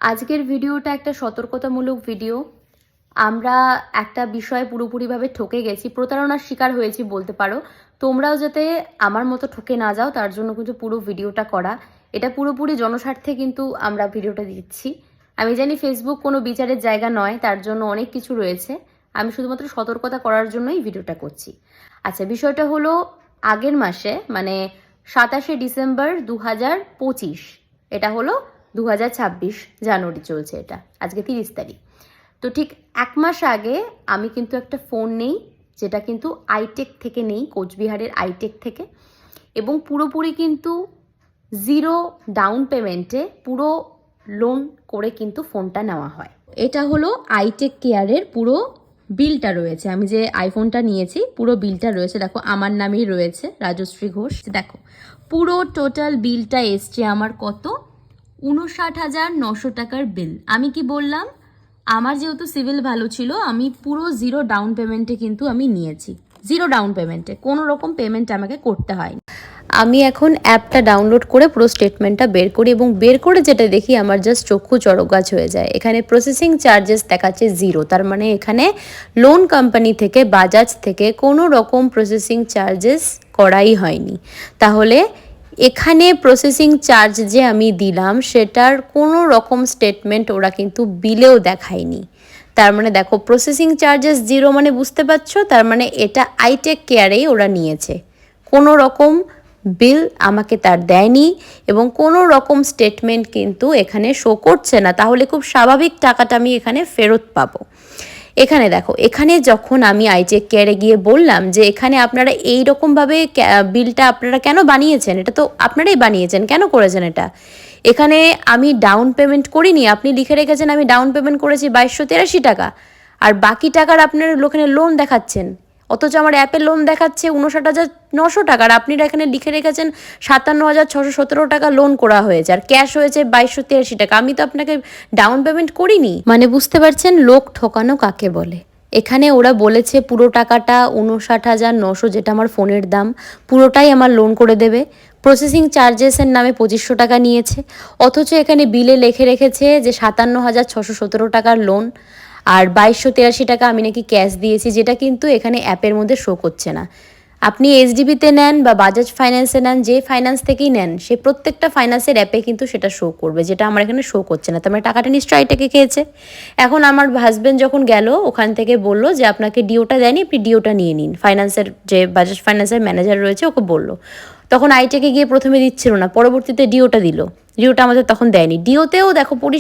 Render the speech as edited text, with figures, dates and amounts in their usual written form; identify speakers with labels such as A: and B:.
A: আজকের ভিডিওটা একটা সতর্কতামূলক ভিডিও। আমরা একটা বিষয়ে পুরোপুরিভাবে ঠকে গেছি, প্রতারণার শিকার হয়েছি বলতে পারো। তোমরাও যাতে আমার মতো ঠকে না যাও তার জন্য কিন্তু পুরো ভিডিওটা করা। এটা পুরোপুরি জনস্বার্থে কিন্তু আমরা ভিডিওটা দিচ্ছি। আমি জানি ফেসবুক কোনো বিচারের জায়গা নয়, তার জন্য অনেক কিছু রয়েছে। আমি শুধুমাত্র সতর্কতা করার জন্যই ভিডিওটা করছি। আচ্ছা, বিষয়টা হলো আগের মাসে মানে 27শে ডিসেম্বর 2025, এটা হলো 2026 জানুয়ারি চলছে, এটা আজকে 30 তারিখ। তো ঠিক এক মাস আগে আমি কিন্তু একটা ফোন নেই, যেটা কিন্তু আইটেক থেকে নেই, কোচবিহারের আইটেক থেকে, এবং পুরোপুরি কিন্তু জিরো ডাউন পেমেন্টে পুরো লোন করে কিন্তু ফোনটা নেওয়া হয়। এটা হলো আইটেক কেয়ারের পুরো বিলটা রয়েছে। আমি যে আইফোনটা নিয়েছি পুরো বিলটা রয়েছে, দেখো আমার নামেই রয়েছে, রাজশ্রী ঘোষ। দেখো পুরো টোটাল বিলটা এসছে আমার কত, 59,900 টাকার বিল। আমি কি বললাম, আমার যেহেতু সিভিল ভালো ছিল, আমি পুরো জিরো ডাউন পেমেন্টে কিন্তু আমি নিয়েছি। জিরো ডাউন পেমেন্টে কোনো রকম পেমেন্ট আমাকে করতে হয়নি। আমি এখন অ্যাপটা ডাউনলোড করে পুরো স্টেটমেন্টটা বের করি, এবং বের করে যেটা দেখি আমার জাস্ট চক্ষু চড়কগাছ হয়ে যায়। এখানে প্রসেসিং চার্জেস দেখাচ্ছে জিরো, তার মানে এখানে লোন কোম্পানি থেকে, বাজাজ থেকে কোনো রকম প্রসেসিং চার্জেস করাই হয়নি। তাহলে এখানে প্রসেসিং চার্জ যে আমি দিলাম সেটার কোনো রকম স্টেটমেন্ট ওরা কিন্তু বিলেও দেখায়নি। তার মানে দেখো প্রসেসিং চার্জেস জিরো মানে বুঝতে পারছো, তার মানে এটা আইটেক কেয়ারেই ওরা নিয়েছে। কোনো রকম বিল আমাকে তার দেয়নি, এবং কোনো রকম স্টেটমেন্ট কিন্তু এখানে শো করছে না। তাহলে খুব স্বাভাবিক টাকাটা আমি এখানে ফেরত পাবো। এখানে দেখো, এখানে যখন আমি আইটেক কেয়ারে গিয়ে বললাম যে এখানে আপনারা এই রকমভাবে বিলটা আপনারা কেন বানিয়েছেন, এটা তো আপনারাই বানিয়েছেন, কেন করেছেন এটা? এখানে আমি ডাউন পেমেন্ট করিনি, আপনি লিখে রেখেছেন আমি ডাউন পেমেন্ট করেছি 2283 টাকা, আর বাকি টাকার আপনার ওখানে লোন দেখাচ্ছেন, অথচ আমার অ্যাপে লোন দেখাচ্ছে 59,900 টাকা, আর আপনি এখানে লিখে রেখেছেন 57,617 টাকা লোন করা হয়েছে, আর ক্যাশ হয়েছে 2283 টাকা। আমি তো আপনাকে ডাউন পেমেন্ট করিনি। মানে বুঝতে পারছেন লোক ঠকানো কাকে বলে। এখানে ওরা বলেছে পুরো টাকাটা 59,900, যেটা আমার ফোনের দাম, পুরোটাই আমার লোন করে দেবে। প্রসেসিং চার্জেসের নামে 2500 টাকা নিয়েছে, অথচ এখানে বিলে লিখে রেখেছে যে 57,617 টাকার লোন, আর 2283 টাকা আমি নাকি ক্যাশ দিয়েছি, যেটা কিন্তু এখানে অ্যাপের মধ্যে শো করছে না। আপনি এইচডিবিতে নেন বা বাজাজ ফাইন্যান্সে নেন, যে ফাইন্যান্স থেকেই নেন, সে প্রত্যেকটা ফাইন্যান্সের অ্যাপে কিন্তু সেটা শো করবে, যেটা আমার এখানে শো করছে না। তার মানে টাকাটা নিশ্চয়ই এটাকে খেয়েছে। এখন আমার হাজব্যান্ড যখন গেল ওখান থেকে বলল যে আপনাকে ডিওটা দেয়নি, আপনি ডিওটা নিয়ে নিন। ফাইন্যান্সের যে বাজাজ ফাইন্যান্সের ম্যানেজার রয়েছে ওকে বললো। তখন আইটেকে গিয়ে প্রথমে দিচ্ছিল না, পরবর্তীতে ডিওটা দিল। ডিওটা আমাদের তখন দেয়নি। ডিওতেও দেখো